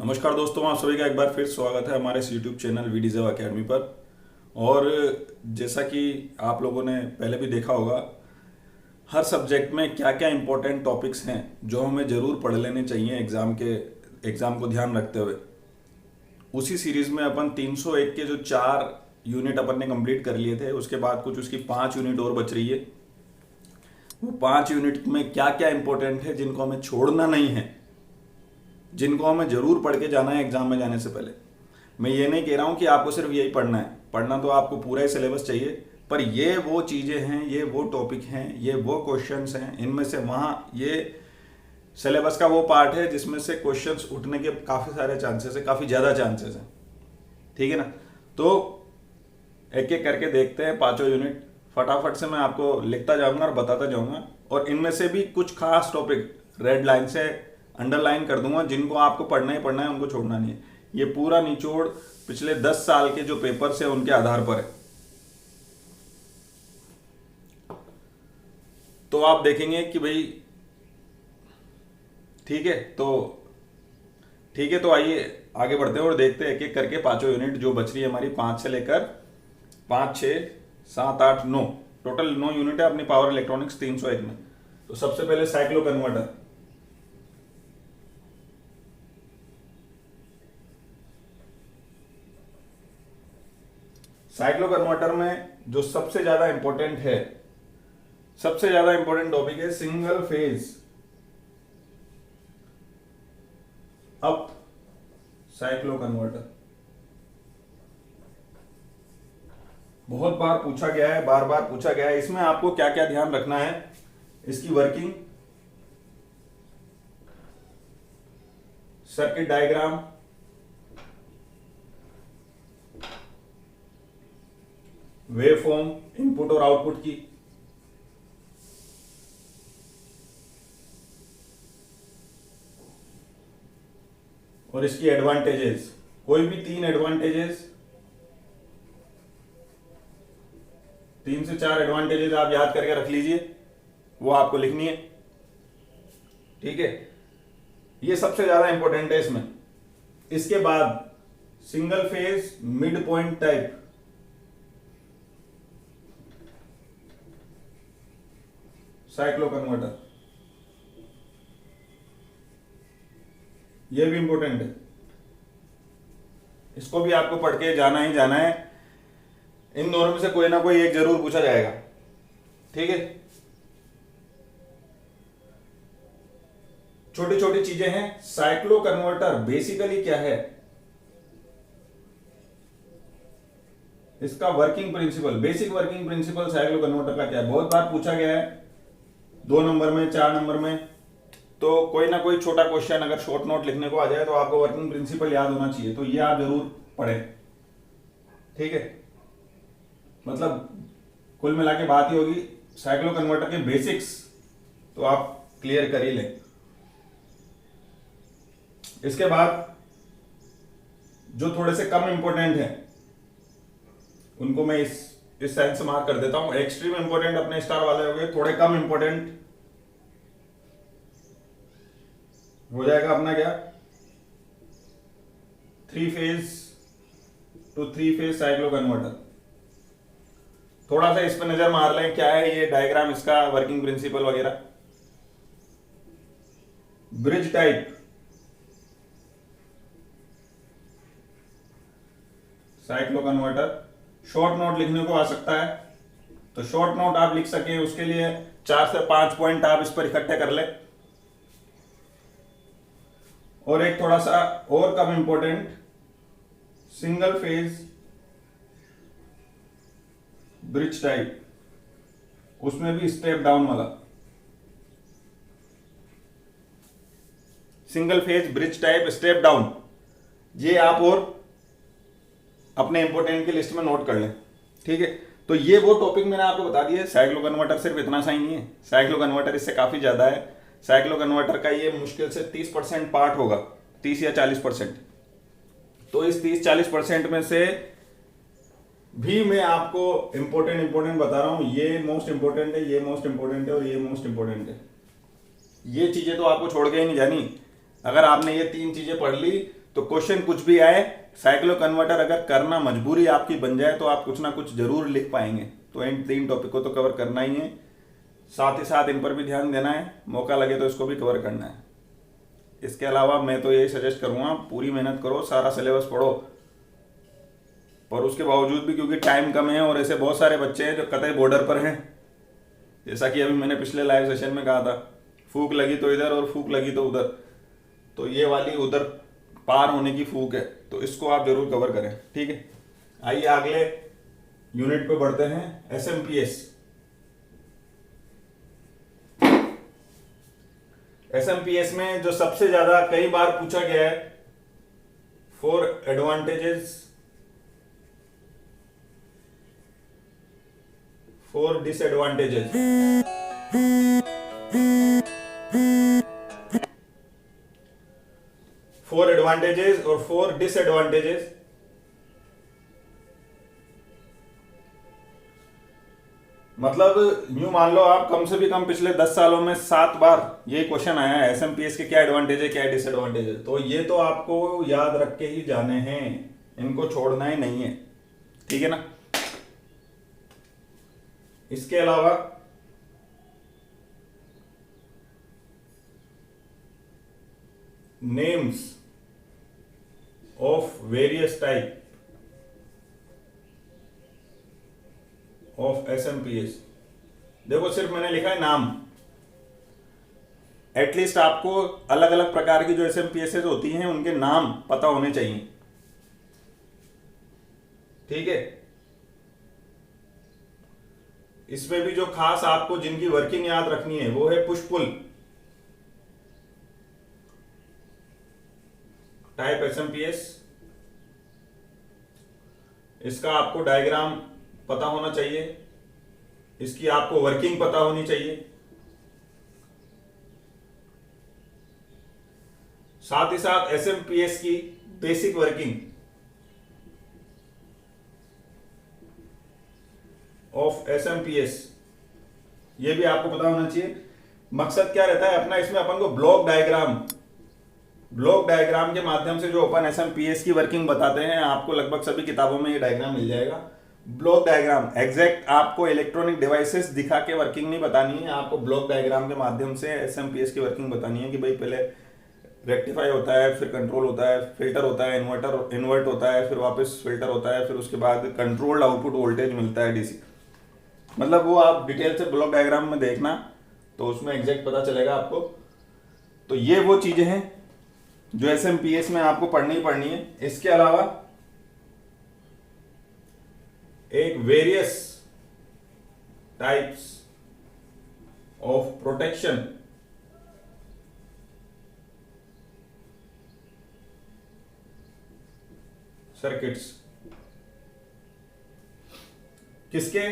नमस्कार दोस्तों, आप सभी का एक बार फिर स्वागत है हमारे इस यूट्यूब चैनल वीडिजेव अकेडमी पर। और जैसा कि आप लोगों ने पहले भी देखा होगा, हर सब्जेक्ट में क्या क्या इंपॉर्टेंट टॉपिक्स हैं जो हमें ज़रूर पढ़ लेने चाहिए एग्ज़ाम को ध्यान रखते हुए। उसी सीरीज़ में अपन 301 के जो 4 यूनिट अपन ने कंप्लीट कर लिए थे, उसके बाद कुछ उसकी 5 यूनिट और बच रही है। वो 5 यूनिट में क्या क्या इंपॉर्टेंट है जिनको हमें छोड़ना नहीं है, जिनको हमें जरूर पढ़ के जाना है एग्जाम में जाने से पहले। मैं ये नहीं कह रहा हूँ कि आपको सिर्फ यही पढ़ना है, पढ़ना तो आपको पूरा ही सिलेबस चाहिए, पर ये वो चीज़ें हैं, ये वो टॉपिक हैं, ये वो क्वेश्चंस हैं, इनमें से वहाँ ये सिलेबस का वो पार्ट है जिसमें से क्वेश्चंस उठने के काफ़ी सारे चांसेस है, काफ़ी ज़्यादा चांसेस हैं। ठीक है ना? तो एक एक करके देखते हैं पाँचों यूनिट। फटाफट से मैं आपको लिखता जाऊँगा और बताता जाऊँगा, और इनमें से भी कुछ खास टॉपिक रेड लाइन से अंडरलाइन कर दूंगा जिनको आपको पढ़ना ही पढ़ना है, उनको छोड़ना नहीं है। ये पूरा निचोड़ पिछले 10 साल के जो पेपर्स है उनके आधार पर है। तो आप देखेंगे कि भाई ठीक है, तो आइए आगे बढ़ते हैं और देखते हैं एक एक करके पांचों यूनिट जो बच रही है हमारी। 5 से लेकर 5, 6, 7, 8, 9, टोटल 9 यूनिट है अपनी पावर इलेक्ट्रॉनिक्स 301 में। तो सबसे पहले साइक्लो कन्वर्टर। साइक्लो कन्वर्टर में जो सबसे ज्यादा इंपॉर्टेंट है, सबसे ज्यादा इंपॉर्टेंट टॉपिक है single phase up cyclo converter. बहुत बार पूछा गया है, बार बार पूछा गया है। इसमें आपको क्या क्या ध्यान रखना है, इसकी working, circuit diagram, waveform input और आउटपुट की, और इसकी एडवांटेजेस। कोई भी 3 एडवांटेजेस, 3 से 4 एडवांटेजेस आप याद करके रख लीजिए, वो आपको लिखनी है। ठीक है, ये सबसे ज्यादा इंपॉर्टेंट है इसमें। इसके बाद single phase mid point type, cyclo converter, यह भी इंपॉर्टेंट है। इसको भी आपको पढ़ के जाना ही जाना है। इन दोनों में से कोई ना कोई एक जरूर पूछा जाएगा। ठीक है, छोटी छोटी चीजें हैं। साइक्लो कन्वर्टर बेसिकली क्या है, इसका working principle, basic working principle cyclo converter का क्या है, बहुत बार पूछा गया है 2 नंबर में, 4 नंबर में। तो कोई ना कोई छोटा क्वेश्चन अगर शॉर्ट नोट लिखने को आ जाए तो आपको वर्किंग प्रिंसिपल याद होना चाहिए, तो ये आप जरूर पढ़ें। ठीक है, मतलब कुल मिला के बात ही होगी, साइक्लो कन्वर्टर के बेसिक्स तो आप क्लियर कर ही लें। इसके बाद जो थोड़े से कम इंपॉर्टेंट हैं उनको मैं इस साइड से मार्क कर देता हूं। एक्सट्रीम इंपॉर्टेंट अपने स्टार वाले हो गए, थोड़े कम इंपॉर्टेंट हो जाएगा अपना क्या, 3 phase two 3 phase cyclo converter. थोड़ा सा इस पर नजर मार लें, क्या है ये डायग्राम, इसका वर्किंग प्रिंसिपल वगैरह। Bridge type cyclo converter, short note लिखने को आ सकता है, तो शॉर्ट नोट आप लिख सकें उसके लिए 4 से 5 पॉइंट आप इस पर इकट्ठे कर ले। और एक थोड़ा सा और कम important, single phase bridge type, उसमें भी स्टेप डाउन वाला। Single phase bridge type step down, ये आप और अपने इंपॉर्टेंट की लिस्ट में नोट कर लें। ठीक है, तो ये वो टॉपिक मैंने आपको बता दिया। साइक्लो कन्वर्टर सिर्फ इतना सा ही नहीं है, साइक्लो कन्वर्टर इससे काफी ज्यादा है। साइक्लो कन्वर्टर का ये मुश्किल से 30% पार्ट होगा, 30 या 40%। तो इस 30-40% में से भी मैं आपको इंपॉर्टेंट बता रहा हूं। ये मोस्ट इंपॉर्टेंट है, ये मोस्ट इंपॉर्टेंट है और ये मोस्ट इंपॉर्टेंट है। ये चीजें तो आपको छोड़ के ही नहीं जानी। अगर आपने ये 3 चीजें पढ़ ली तो क्वेश्चन कुछ भी आए, साइक्लो कन्वर्टर अगर करना मजबूरी आपकी बन जाए तो आप कुछ ना कुछ जरूर लिख पाएंगे। तो इन 3 टॉपिक को तो कवर करना ही है, साथ ही साथ इन पर भी ध्यान देना है, मौका लगे तो इसको भी कवर करना है। इसके अलावा मैं तो यही सजेस्ट करूंगा, पूरी मेहनत करो, सारा सिलेबस पढ़ो। पर उसके बावजूद भी क्योंकि टाइम कम है और ऐसे बहुत सारे बच्चे हैं जो कतई बॉर्डर पर हैं, जैसा कि अभी मैंने पिछले लाइव सेशन में कहा था, फूक लगी तो इधर और फूक लगी तो उधर, तो ये वाली उधर पार होने की फूक है, तो इसको आप जरूर कवर करें। ठीक है, आइए अगले यूनिट पे बढ़ते हैं, एसएमपीएस। एसएमपीएस में जो सबसे ज्यादा कई बार पूछा गया है, 4 एडवांटेजेस 4 डिसएडवांटेजेस। 4 एडवांटेजेस और 4 डिसएडवांटेजेस। मतलब यूं मान लो आप, कम से भी कम पिछले 10 सालों में 7 बार ये क्वेश्चन आया है, एसएमपीएस के क्या एडवांटेज है क्या डिसएडवांटेज है। तो ये तो आपको याद रख के ही जाने हैं, इनको छोड़ना ही नहीं है। ठीक है ना। इसके अलावा names of various type of SMPS. देखो सिर्फ मैंने लिखा है नाम, एटलीस्ट आपको अलग अलग प्रकार की जो एसएमपीएस होती हैं उनके नाम पता होने चाहिए। ठीक है, इसमें भी जो खास आपको जिनकी वर्किंग याद रखनी है वो है पुश पुल टाइप एसएमपीएस। इसका आपको डायग्राम पता होना चाहिए, इसकी आपको वर्किंग पता होनी चाहिए, साथ ही साथ एसएमपीएस की बेसिक वर्किंग ऑफ एसएमपीएस ये भी आपको पता होना चाहिए। मकसद क्या रहता है अपना, इसमें अपन को ब्लॉक डायग्राम के माध्यम से जो अपन एसएमपीएस की वर्किंग बताते हैं, आपको लगभग सभी किताबों में ये डायग्राम मिल जाएगा। ब्लॉक डायग्राम एग्जैक्ट आपको इलेक्ट्रॉनिक डिवाइसेस दिखा के वर्किंग नहीं बतानी है, आपको ब्लॉक डायग्राम के माध्यम से एसएमपीएस की वर्किंग बतानी है कि भाई पहले रेक्टिफाई होता है, फिर कंट्रोल होता है, फिल्टर होता है, इन्वर्ट होता है, फिर वापस फिल्टर होता है, फिर उसके बाद कंट्रोल्ड आउटपुट वोल्टेज मिलता है डीसी। मतलब वो आप डिटेल से ब्लॉक डायग्राम में देखना तो उसमें एग्जैक्ट पता चलेगा आपको। तो ये वो चीजें हैं जो एसएमपीएस में आपको पढ़नी ही पढ़नी है। इसके अलावा एक various types of protection circuits. किसके?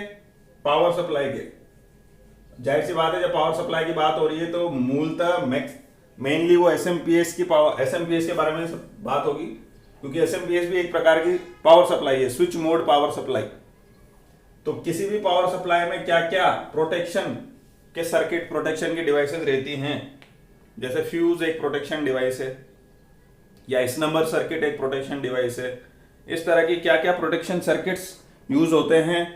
पावर सप्लाई के। जाहिर सी बात है जब पावर सप्लाई की बात हो रही है तो मूलतः मेनली वो एसएमपीएस की एसएमपीएस के बारे में बात होगी, क्योंकि एसएमपीएस भी एक प्रकार की पावर सप्लाई है, स्विच मोड पावर सप्लाई। तो किसी भी पावर सप्लाई में क्या क्या प्रोटेक्शन के सर्किट, प्रोटेक्शन की डिवाइसेस रहती हैं, जैसे फ्यूज एक प्रोटेक्शन डिवाइस है, या इस नंबर सर्किट एक प्रोटेक्शन डिवाइस है। इस तरह की क्या क्या प्रोटेक्शन सर्किट्स यूज होते हैं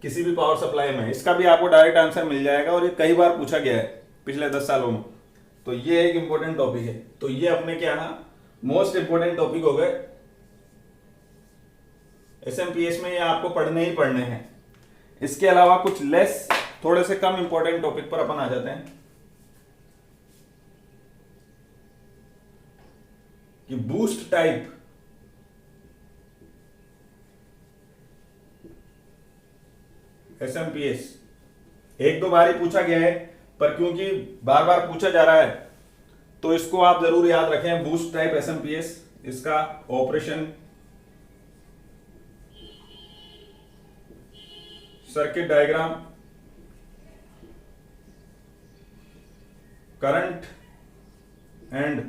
किसी भी पावर सप्लाई में, इसका भी आपको डायरेक्ट आंसर मिल जाएगा और ये कई बार पूछा गया है पिछले 10 सालों में। तो ये एक इंपॉर्टेंट टॉपिक है। तो ये अपने क्या है, मोस्ट इंपॉर्टेंट टॉपिक हो गए एसएमपीएस में, ये आपको पढ़ने ही पढ़ने हैं। इसके अलावा कुछ लेस, थोड़े से कम इंपॉर्टेंट टॉपिक पर अपन आ जाते हैं कि बूस्ट टाइप एसएमपीएस। एक दो बार ही पूछा गया है, पर क्योंकि बार बार पूछा जा रहा है तो इसको आप जरूर याद रखें। बूस्ट टाइप एसएमपीएस, इसका operation, circuit diagram, current end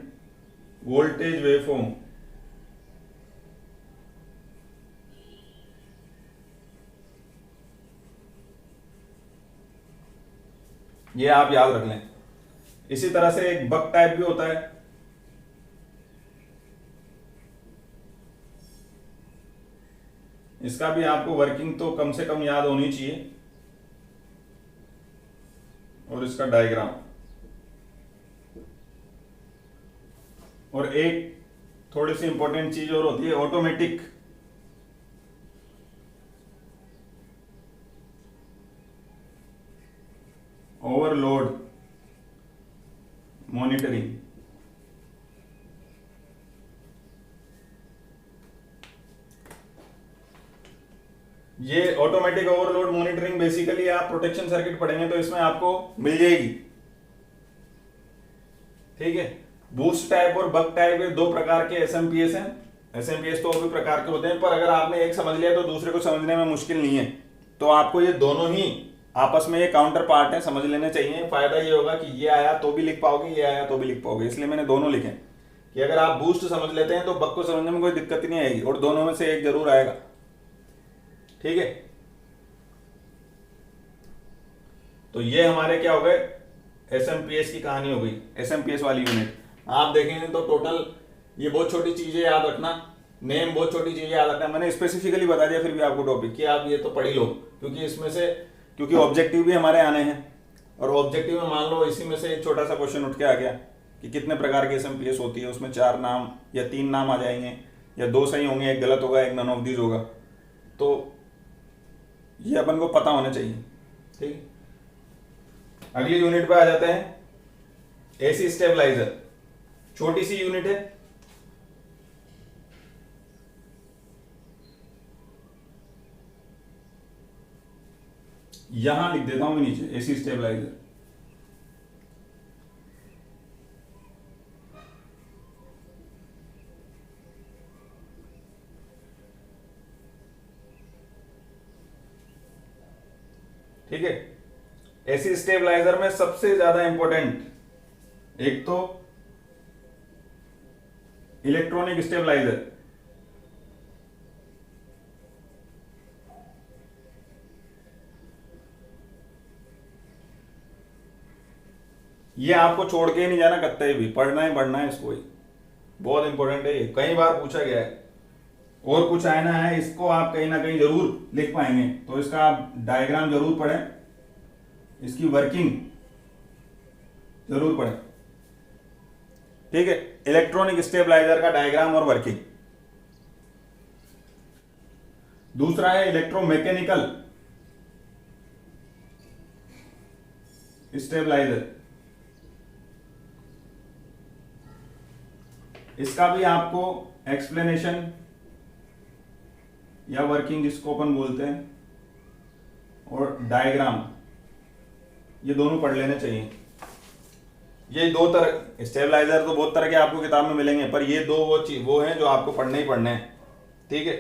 voltage waveform, ये आप याद रख लें। इसी तरह से एक बक टाइप भी होता है, इसका भी आपको वर्किंग तो कम से कम याद होनी चाहिए, और इसका डायग्राम। और एक थोड़ी सी इंपॉर्टेंट चीज और होती है, ऑटोमेटिक ओवरलोड मॉनिटरिंग। ये ऑटोमेटिक ओवरलोड मॉनिटरिंग बेसिकली आप प्रोटेक्शन सर्किट पढ़ेंगे तो इसमें आपको मिल जाएगी। ठीक है, बूस्ट टाइप और बक टाइप के दो प्रकार के एसएमपीएस हैं। एसएमपीएस तो और भी प्रकार के होते हैं, पर अगर आपने एक समझ लिया तो दूसरे को समझने में मुश्किल नहीं है। तो आपको ये दोनों ही आपस में ये काउंटर पार्ट है, समझ लेने चाहिए। फायदा ये होगा कि ये आया तो भी लिख पाओगे, ये आया तो भी लिख पाओगे, इसलिए मैंने दोनों लिखे कि अगर आप बूस्ट समझ लेते हैं तो बक को समझने में कोई दिक्कत नहीं आएगी, और दोनों में से एक जरूर आएगा। ठीक है, तो ये हमारे क्या हो गए, एसएमपीएस की कहानी हो गई, एसएमपीएस वाली यूनिट। आप देखेंगे तो टोटल ये बहुत छोटी चीजें याद रखना, नेम बहुत छोटी चीजें याद रखना। मैंने स्पेसिफिकली बता दिया फिर भी आपको टॉपिक कि आप ये तो पढ़ ही लो, क्योंकि इसमें से क्योंकि ऑब्जेक्टिव भी हमारे आने हैं, और ऑब्जेक्टिव में मान लो इसी में से एक छोटा सा क्वेश्चन उठ के आ गया कि कितने प्रकार की एसएमपीएस होती है, उसमें 4 नाम या 3 नाम आ जाएंगे, या 2 सही होंगे, एक गलत होगा, एक नन ऑफ दीज होगा। तो ये अपन को पता होना चाहिए। ठीक, अगली यूनिट पे आ जाते हैं, एसी स्टेबलाइजर। छोटी सी यूनिट है, यहां लिख देता हूं नीचे, एसी स्टेबलाइजर। ठीक है, एसी स्टेबलाइजर में सबसे ज्यादा इंपॉर्टेंट एक तो इलेक्ट्रॉनिक स्टेबलाइजर। ये आपको छोड़ के ही नहीं जाना, कत्ते भी पढ़ना ही पढ़ना है इसको ही, बहुत इंपॉर्टेंट है ये, कई बार पूछा गया है। और कुछ आना है, इसको आप कहीं ना कहीं जरूर लिख पाएंगे, तो इसका आप डायग्राम जरूर पढ़ें, इसकी वर्किंग जरूर पढ़ें। ठीक है, इलेक्ट्रॉनिक स्टेबलाइजर का डायग्राम और वर्किंग। दूसरा है इलेक्ट्रोमैकेनिकल स्टेबलाइजर। इसका भी आपको एक्सप्लेनेशन या वर्किंग जिसको अपन बोलते हैं, और डायग्राम, ये दोनों पढ़ लेने चाहिए। ये दो तरह स्टेबलाइजर तो बहुत तरह के आपको किताब में मिलेंगे, पर ये दो वो हैं जो आपको पढ़ने ही पढ़ने हैं। ठीक है,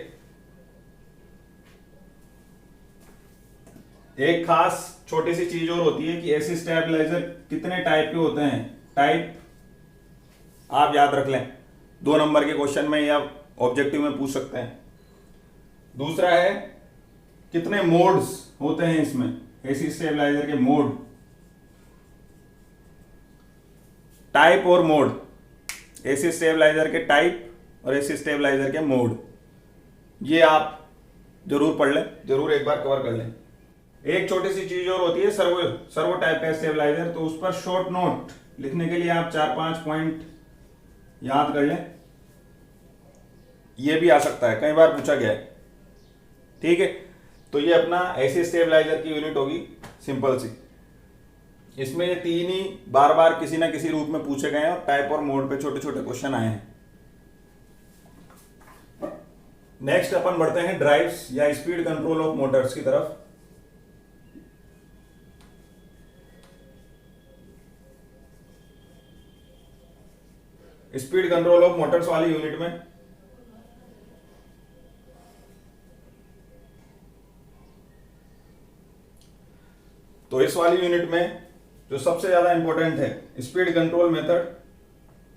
एक खास छोटी सी चीज और होती है कि एसी स्टेबलाइजर कितने टाइप के होते हैं। टाइप आप याद रख लें, 2 नंबर के क्वेश्चन में या ऑब्जेक्टिव में पूछ सकते हैं। दूसरा है कितने मोड्स होते हैं इसमें, एसी स्टेबलाइजर के मोड, टाइप और मोड, एसी स्टेबलाइजर के टाइप और एसी स्टेबलाइजर के मोड, ये आप जरूर पढ़ लें, जरूर एक बार कवर कर लें। एक छोटी सी चीज और होती है, सर्वो टाइप का स्टेबलाइजर, तो उस पर शॉर्ट नोट लिखने के लिए आप 4-5 पॉइंट याद कर लें, ये भी आ सकता है, कई बार पूछा गया है। ठीक है, तो ये अपना एसी स्टेबलाइजर की यूनिट होगी, सिंपल सी। इसमें ये 3 ही बार बार किसी ना किसी रूप में पूछे गए हैं, और टाइप और मोड पे छोटे छोटे क्वेश्चन आए हैं। नेक्स्ट अपन बढ़ते हैं ड्राइव्स या स्पीड कंट्रोल ऑफ मोटर्स की तरफ। स्पीड कंट्रोल ऑफ मोटर्स वाली यूनिट में तो इस वाली यूनिट में जो सबसे ज्यादा इंपॉर्टेंट है, स्पीड कंट्रोल मेथड,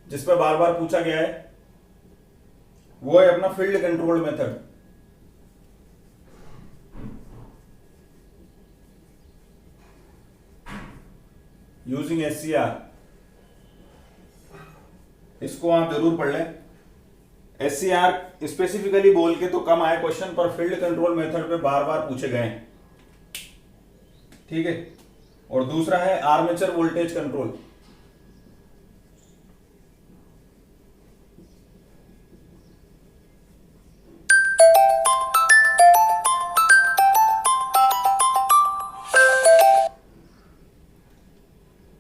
जिस पर बार बार पूछा गया है, वो है अपना field control method. Using SCR, इसको आप जरूर पढ़ लें। SCR स्पेसिफिकली बोल के तो कम आए क्वेश्चन, पर फील्ड कंट्रोल मेथड पे बार बार पूछे गए हैं, ठीक है। और दूसरा है armature voltage control.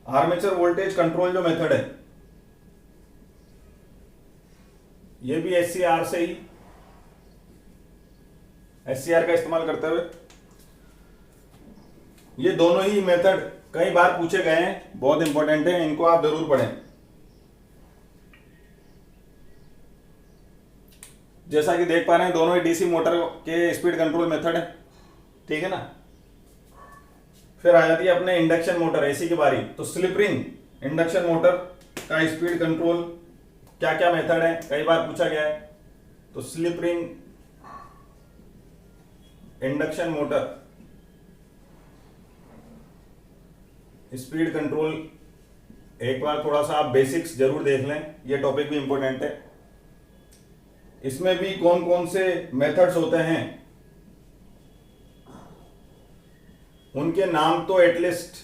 Armature voltage control जो मेथड है ये भी SCR से ही, SCR का इस्तेमाल करते हुए, ये दोनों ही मेथड कई बार पूछे गए हैं, बहुत इंपॉर्टेंट है, इनको आप जरूर पढ़ें। जैसा कि देख पा रहे हैं दोनों ही डीसी मोटर के स्पीड कंट्रोल मेथड है, ठीक है ना। फिर आ जाती है अपने इंडक्शन मोटर एसी की बारी। तो स्लिप रिंग इंडक्शन मोटर का स्पीड कंट्रोल क्या क्या मेथड है, कई बार पूछा गया है। तो slip ring induction motor speed control, एक बार थोड़ा सा आप बेसिक्स जरूर देख लें, ये टॉपिक भी इंपॉर्टेंट है। इसमें भी कौन कौन से मेथड्स होते हैं उनके नाम तो एटलीस्ट,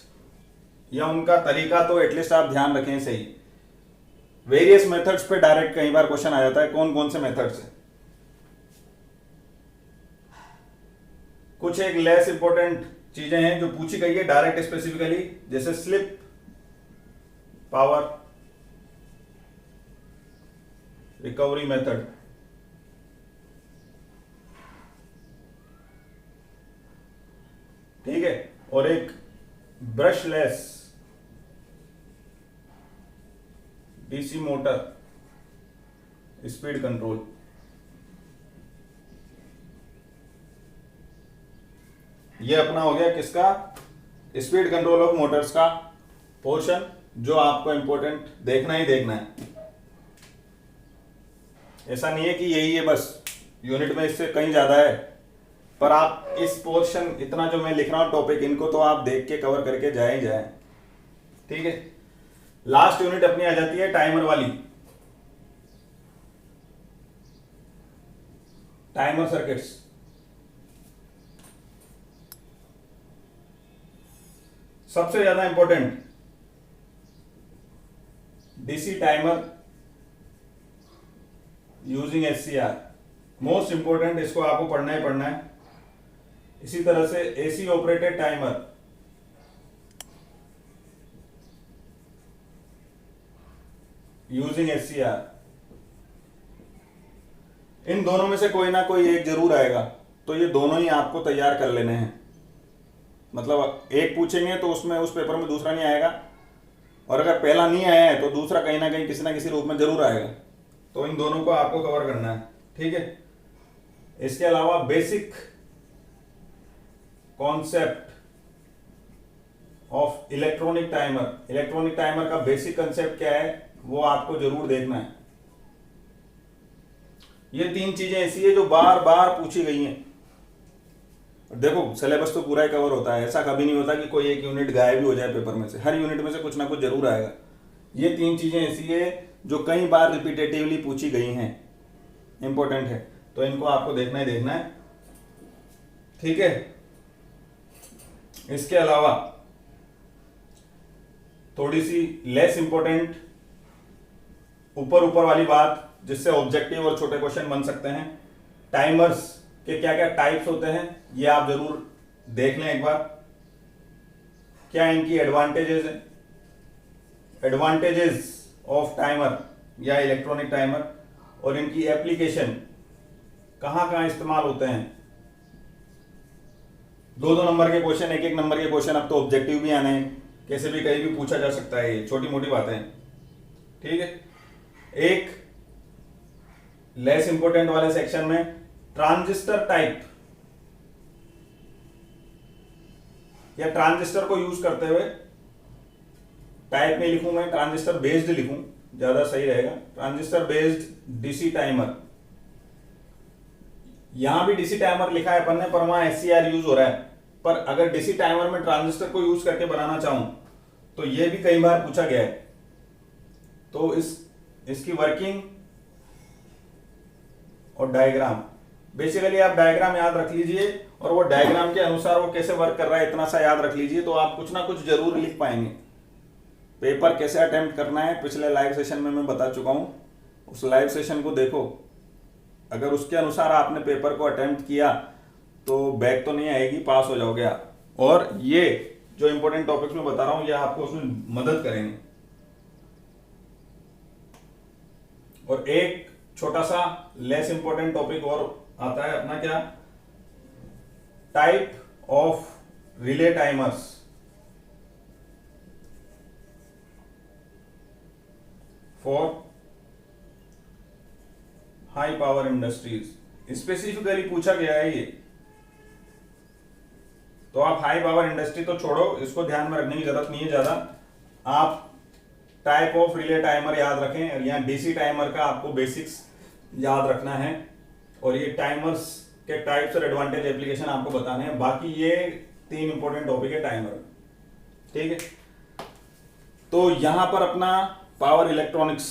या उनका तरीका तो एटलीस्ट आप ध्यान रखें सही। वेरियस मेथड्स पे डायरेक्ट कई बार क्वेश्चन आ जाता है, कौन कौन से मेथड्स हैं। कुछ एक लेस इंपॉर्टेंट चीजें हैं जो पूछी गई है डायरेक्ट स्पेसिफिकली, जैसे स्लिप पावर रिकवरी मेथड, ठीक है। और एक brushless DC motor speed control. ये अपना हो गया किसका, स्पीड कंट्रोल ऑफ मोटर्स का पोर्शन, जो आपको इंपॉर्टेंट देखना ही देखना है। ऐसा नहीं है कि यही है बस, यूनिट में इससे कहीं ज्यादा है, पर आप इस पोर्शन, इतना जो मैं लिख रहा हूं टॉपिक, इनको तो आप देख के कवर करके जाए ही जाए, ठीक है। लास्ट यूनिट अपनी आ जाती है टाइमर वाली, टाइमर सर्किट्स। सबसे ज्यादा important DC timer using SCR, most important, इसको आपको पढ़ना ही पढ़ना है। इसी तरह से AC operated timer, using SCR। इन दोनों में से कोई ना कोई एक जरूर आएगा, तो ये दोनों ही आपको तैयार कर लेने हैं। मतलब एक पूछेंगे तो उसमें उस पेपर में दूसरा नहीं आएगा, और अगर पहला नहीं आया है तो दूसरा कहीं ना कहीं किसी ना किसी रूप में जरूर आएगा। तो इन दोनों को आपको कवर करना है, ठीक है। इसके अलावा basic concept of electronic timer, electronic timer का बेसिक कंसेप्ट क्या है वो आपको जरूर देखना है। ये तीन चीजें ऐसी है जो बार बार पूछी गई हैं। देखो सिलेबस तो पूरा ही कवर होता है, ऐसा कभी नहीं होता कि कोई एक यूनिट गायब भी हो जाए पेपर में से, हर यूनिट में से कुछ ना कुछ जरूर आएगा। ये तीन चीजें ऐसी है जो कई बार रिपीटेटिवली पूछी गई हैं, इंपॉर्टेंट है, तो इनको आपको देखना ही देखना है, ठीक है। इसके अलावा थोड़ी सी लेस इंपॉर्टेंट ऊपर ऊपर वाली बात, जिससे ऑब्जेक्टिव और छोटे क्वेश्चन बन सकते हैं। टाइमर्स के क्या क्या टाइप्स होते हैं ये आप जरूर देख लें एक बार, क्या इनकी एडवांटेजेस हैं, एडवांटेजेस ऑफ टाइमर या इलेक्ट्रॉनिक टाइमर, और इनकी एप्लीकेशन कहां कहां इस्तेमाल होते हैं। 2-2 नंबर के क्वेश्चन, 1-1 नंबर के क्वेश्चन, अब तो ऑब्जेक्टिव भी आने हैं, कैसे भी कहीं भी पूछा जा सकता है, ये छोटी मोटी बातें, ठीक है। एक लेस इंपॉर्टेंट वाले सेक्शन में ट्रांजिस्टर टाइप या ट्रांजिस्टर को यूज करते हुए, टाइप में लिखूं मैं, ट्रांजिस्टर बेस्ड लिखूं ज्यादा सही रहेगा, ट्रांजिस्टर बेस्ड डीसी टाइमर। यहां भी डीसी टाइमर लिखा है अपन ने, पर वहां SCR यूज हो रहा है। पर अगर डीसी टाइमर में ट्रांजिस्टर को यूज करके बनाना चाहूं तो यह भी कई बार पूछा गया है। तो इसकी वर्किंग और डायग्राम। बेसिकली आप डायग्राम याद रख लीजिए और वो डायग्राम के अनुसार वो कैसे वर्क कर रहा है इतना सा याद रख लीजिए, तो आप कुछ ना कुछ जरूर लिख पाएंगे। पेपर कैसे अटेम्प्ट करना है पिछले लाइव सेशन में मैं बता चुका हूं, उस लाइव सेशन को देखो। अगर उसके अनुसार आपने पेपर को अटेम्प्ट किया तो बैक तो नहीं आएगी, पास हो जाओगे आप। और ये जो इंपॉर्टेंट टॉपिक्स मैं बता रहा हूं ये आपको उसमें मदद करेंगे। और एक छोटा सा लेस इंपॉर्टेंट टॉपिक और आता है अपना, क्या, type of relay timers for high power industries. Specifically पूछा गया है ये, तो आप हाई पावर इंडस्ट्री तो छोड़ो, इसको ध्यान में रखने की जरूरत नहीं है ज्यादा। आप टाइप ऑफ रिले टाइमर याद रखें, और यहाँ डीसी टाइमर का आपको बेसिक्स याद रखना है, और ये टाइमर्स के टाइप्स और एडवांटेज एप्लीकेशन आपको बताने हैं। बाकी ये 3 इंपॉर्टेंट टॉपिक है टाइमर, ठीक है। तो यहां पर अपना पावर इलेक्ट्रॉनिक्स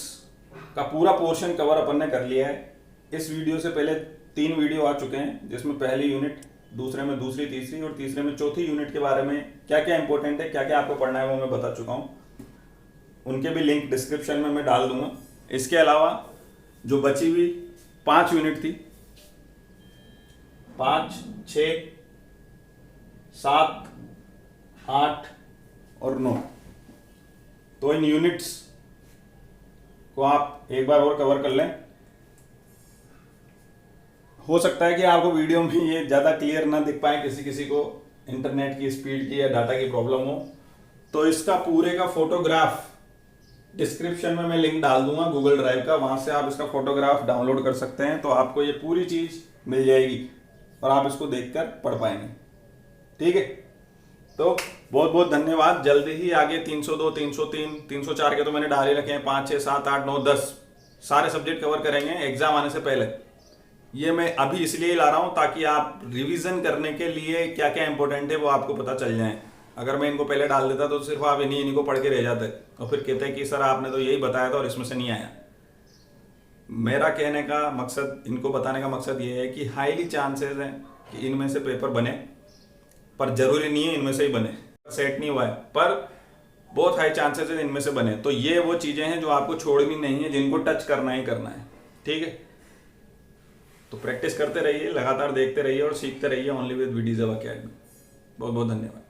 का पूरा पोर्शन कवर अपन ने कर लिया है। इस वीडियो से पहले 3 वीडियो आ चुके हैं, जिसमें पहली यूनिट, दूसरे में दूसरी, तीसरी और तीसरे में चौथी यूनिट के बारे में क्या क्या इंपॉर्टेंट है, क्या क्या आपको पढ़ना है वो मैं बता चुका हूं। उनके भी लिंक डिस्क्रिप्शन में मैं डाल दूंगा। इसके अलावा जो बची हुई 5 यूनिट थी, 5, 6, 7, 8 और 9, तो इन यूनिट्स को आप एक बार और कवर कर लें। हो सकता है कि आपको वीडियो में ये ज़्यादा क्लियर ना दिख पाए, किसी किसी को इंटरनेट की स्पीड की या डाटा की प्रॉब्लम हो, तो इसका पूरे का फोटोग्राफ डिस्क्रिप्शन में मैं लिंक डाल दूंगा गूगल ड्राइव का, वहां से आप इसका फोटोग्राफ डाउनलोड कर सकते हैं, तो आपको ये पूरी चीज मिल जाएगी और आप इसको देखकर पढ़ पाएंगे, ठीक है। तो बहुत बहुत धन्यवाद। जल्दी ही आगे 302, 303, 304 के तो मैंने डाल ही रखे हैं, 5, 6, 7, 8, 9, 10 सारे सब्जेक्ट कवर करेंगे एग्जाम आने से पहले। ये मैं अभी इसलिए ला रहा हूं ताकि आप रिवीजन करने के लिए क्या क्या इंपॉर्टेंट है वो आपको पता चल जाए। अगर मैं इनको पहले डाल देता तो सिर्फ आप इन्हीं को पढ़ के रह जाते और फिर कहते कि सर आपने तो यही बताया था और इसमें से नहीं आया। मेरा कहने का मकसद, इनको बताने का मकसद ये है कि हाईली चांसेस हैं कि इनमें से पेपर बने, पर जरूरी नहीं है इनमें से ही बने, सेट नहीं हुआ है, पर बहुत हाई चांसेस है इनमें से बने। तो ये वो चीजें हैं जो आपको छोड़नी नहीं है, जिनको टच करना ही करना है, ठीक है। तो प्रैक्टिस करते रहिए, लगातार देखते रहिए और सीखते रहिए ओनली विद वीडियोज़ अकेडमी। बहुत बहुत धन्यवाद।